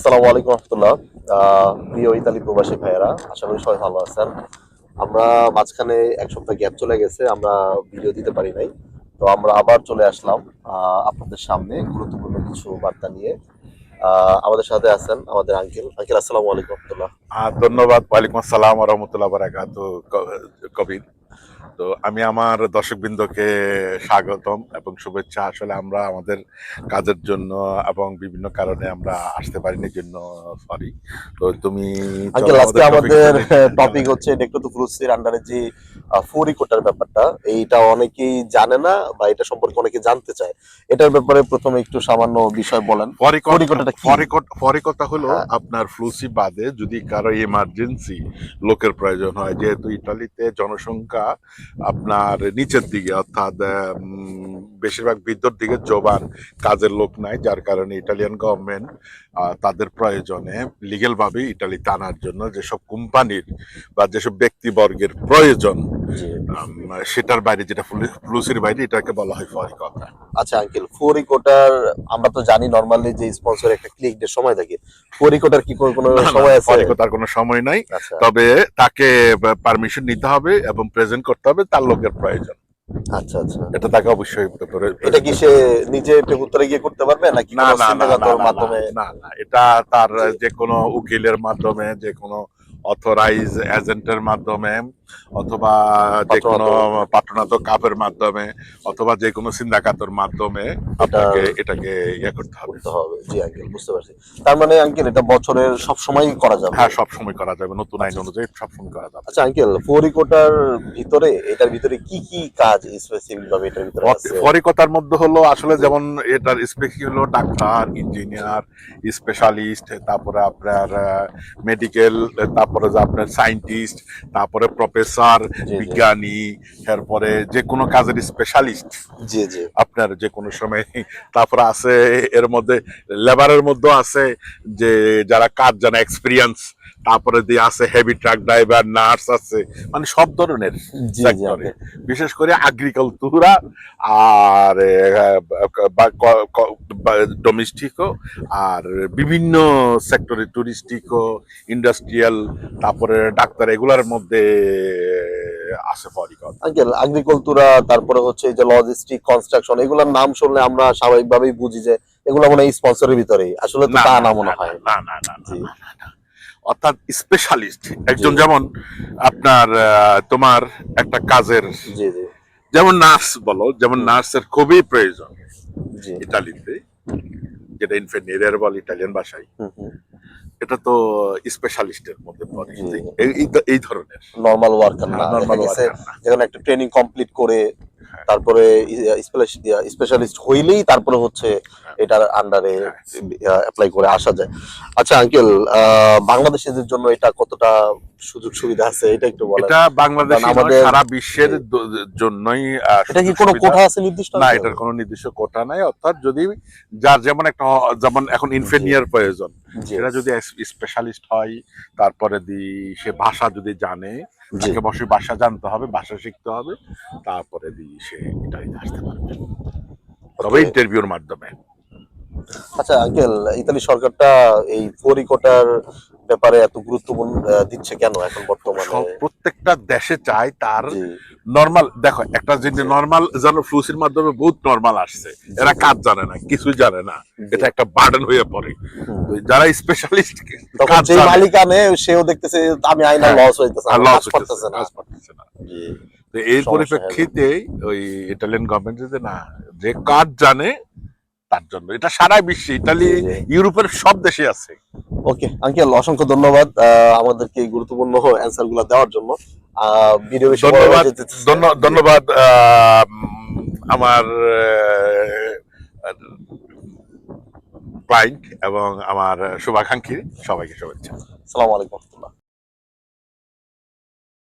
আসসালামু আলাইকুম রহমতুল্লাহ। প্রিয় ইতালি প্রবাসী ভাইয়েরা, আশা করি সবাই ভালো আছেন। আমরা মাঝখানে এক সপ্তাহ গ্যাপ চলে গেছে, আমরা ভিডিও দিতে পারি নাই। তো আমরা আবার চলে আসলাম আপনাদের সামনে গুরুত্বপূর্ণ কিছু বার্তা নিয়ে। আমাদের সাথে আছেন আমাদের আঙ্কেল। আসসালামু আলাইকুম রহমতুল্লাহ। ধন্যবাদ। ওয়ালাইকুম আসসালাম ওয়া রাহমাতুল্লাহি ওয়া বারাকাতুহু। কবির, তো আমি আমার দর্শকবৃন্দকে স্বাগতম এবং শুভেচ্ছা। আসলে আমরা আমাদের কাজের জন্য এবং বিভিন্ন কারণে আমরা আসতে পারিনি, জন্য সরি। তো তুমি চলো আঙ্কেল, আজকে আমাদের টপিকে আমাদের চলে। টপিক হচ্ছে ডেক্টোটো ফ্লুসির আন্ডারে যে ফোরি কোটার ব্যাপারটা। এইটা অনেকেই জানে না বা এটা সম্পর্কে অনেকে জানতে চায়। এটার ব্যাপারে প্রথমে একটু সামান্য বিষয় বলেন। ফোরি কোটাটা কি? ফরিকতা হলো হ্যাঁ। আপনার ফ্লুসি বাদে যদি কারো এমার্জেন্সি লোকের প্রয়োজন হয়, যেহেতু ইটালিতে জনসংখ্যা আপনার নিচের দিকে, অর্থাৎ বেশিরভাগ ভিতর দিকে জোবান কাজের লোক নাই, যার কারণে ইটালিয়ান গভর্নমেন্ট তাদের প্রয়োজনে লিগেল ভাবে ইটালিতে আনার জন্য যেসব কোম্পানির বা যেসব ব্যক্তিবর্গের প্রয়োজন, জি। সেটার বাইরে, যেটা ফ্লুসির বাইরে, এটাকে বলা হয় ফরিকতা। আচ্ছা আঙ্কেল, ফোরি কোটার আমরা তো জানি নরমালি যে স্পন্সর একটা ক্লিক ডে সময় থাকে। ফোরি কোটার কি কোনো না না, সময় আছে? ফরিকতার কোনো সময় নাই। আচ্ছা তবে তাকে পারমিশন নিতে হবে এবং প্রেজেন্ট করতে হবে তার লোকের প্রয়োজন। আচ্ছা আচ্ছা। এটা তাকে অবশ্যই এটা প্রেজেন্ট কি সে করতে হবে। নিজে উত্তরে গিয়ে করতে পারবে নাকি না কোনো না না না সিন্ডিকেটর না না মাধ্যমে? না না, এটা তার জি। যে কোনো উকিলের মাধ্যমে, যে কোনো অথরাইজ এজেন্টের মাধ্যমে, অথবা যে কোনো পাত্রনাত পাtronato কাপের মাধ্যমে, অথবা যে কোনো সিন্দাকাতর মাধ্যমে এটা আপনাকে এটাকে ইয়ে করতে হবে। করতে হবে। জি আঙ্কেল, বুঝতে পারছি। তার মানে আঙ্কেল এটা বছরের সব সময় করা যাবে? হ্যাঁ, সবসময় করা যাবে, নতুন আইন আচ্ছা আচ্ছা। অনুযায়ী সবসময় করা যাবে। আচ্ছা আঙ্কেল, ফরিকোটার ভিতরে এটার ভিতরে কি কি কাজ স্পেসিফিক ভাবে এটার ভিতরে আছে? ফরিকতার মধ্যে হলো আসলে জি যেমন এটার স্পেসিফিক হলো ডাক্তার, ইঞ্জিনিয়ার, স্পেশালিস্ট, তারপরে আপনার মেডিকেল, তারপরে যে আপনার সায়েন্টিস্ট, তারপরে প্রফেসর, জি জি বিজ্ঞানী, এরপরে যে কোনো কাজের স্পেশালিস্ট জি জি। আপনার যে কোনো সময়। তারপরে আছে এর মধ্যে লেবারের মধ্যে আছে যে যারা কাজ জানে, এক্সপিরিয়েন্স। তারপরে দিয়ে আছে হেভি ট্রাক ড্রাইভার, নার্স আছে, মানে সব ধরনের জি জি সেক্টরে, আঙ্কেল। বিশেষ করে এগ্রিকালতুরা আর ডোমেস্টিকও, আর বিভিন্ন সেক্টরে, টুরিস্টিকও, ইন্ডাস্ট্রিয়াল, তারপরে ডাক্তার, এগুলার মধ্যে আছে ফরিকত। আঙ্কেল, এগ্রিকালতুরা, তারপরে হচ্ছে এই যে লজিস্টিক, কনস্ট্রাকশন, এগুলোর নাম শুনলে আমরা স্বাভাবিকভাবেই বুঝি যে এগুলো মনে হয় স্পন্সরের ভিতরেই। আসলে তো না তা না না না মনে না হয়। না না না না জি না না না। অর্থাৎ স্পেশালিস্ট জি একজন, যেমন আপনার তোমার একটা কাজের, জি জি যেমন নার্স বলো, যেমন হুম, নার্সের খুবই প্রয়োজন জি ইতালিতে, যেটা ইনফেনিয়ার বলে ইটালিয়ান ভাষায়। হুম হুম, এটা তো স্পেশালিস্টের মধ্যে পড়ে, জি। এই ধরনের। নরমাল ওয়ার্কার হ্যাঁ, না, দেখা নর্মাল গেছে ওয়ার্কার না। যেখানে একটা ট্রেনিং কমপ্লিট করে হ্যাঁ তারপরে স্পেশালিস্ট হইলেই তারপরে হচ্ছে হ্যাঁ এটার আন্ডারে হ্যাঁ। অ্যাপ্লাই করে আসা যায়। আচ্ছা আঙ্কেল, বাংলাদেশিদের জন্য এটা কতটা সুযোগ সুবিধা আছে এটা একটু বলেন। এটা কারণ বাংলাদেশই নয়, আমাদের সারা বিশ্বের জি, জন্যই এটা কি সুযোগ কোনো সুবিধা। কোঠা আছে নির্দিষ্ট না, আঙ্কেল? এটার কোনো নির্দিষ্ট কোটা নাই। অর্থাৎ যদি যার যেমন একটা যেমন এখন জি ইনফেনিয়ার প্রয়োজন, জি সেটা যদি স্পেশালিস্ট হয়, তারপরে সে ভাষা যদি জানে, জি। তাকে অবশ্যই ভাষা জানতে হবে, ভাষা শিখতে হবে, তারপরে সে ইটালিতে আসতে পারবে, তবে ওকে। ইন্টারভিউর মাধ্যমে। আচ্ছা আঙ্কেল, ইতালি সরকারটা এই ফরিকোটার ব্যাপারে এত গুরুত্বপূর্ণ দিচ্ছে কেন এখন বর্তমানে? প্রত্যেকটা দেশে চায় তার জি নর্মাল, দেখো একটা জিনিস জি নর্মাল, যেন ফ্লুসির মাধ্যমে বহুত নর্মাল আসছে, জি এরা জি কাজ জানে না, কিছু জানে না, জি। এটা একটা বার্ডেন হয়ে পড়ে। হুম। তো যারা স্পেশালিস্ট তখন কাজ যেই জানে, মালিক আনে সেও দেখতেছে আমি আইনা হ্যাঁ, লস হইতেছে, আর আমার লস কাজ হইতেছে, পারতেছে না। কাজ পারতেছে না। জি। তো এর সমস্যা হয়ে যায়। পরিপ্রেক্ষিতে ওই ইটালিয়ান গভর্নমেন্ট যদি না, যে কাজ জানে তার জন্য, এটা সারা বিশ্বে, ইতালি জি জি। ইউরোপের সব দেশে আছে। ওকে আঙ্কেল, অসংখ্য ধন্যবাদ আমাদেরকে এই গুরুত্বপূর্ণ অ্যান্সার গুলো দেওয়ার জন্য। ভিডিও বেশি বড় হয়ে ধন্যবাদ। যেতেছে। জি ধন্যবাদ আমার ক্লায়েন্ট এবং আমার শুভাকাঙ্ক্ষী, সবাইকে শুভেচ্ছা। আসসালামু আলাইকুম।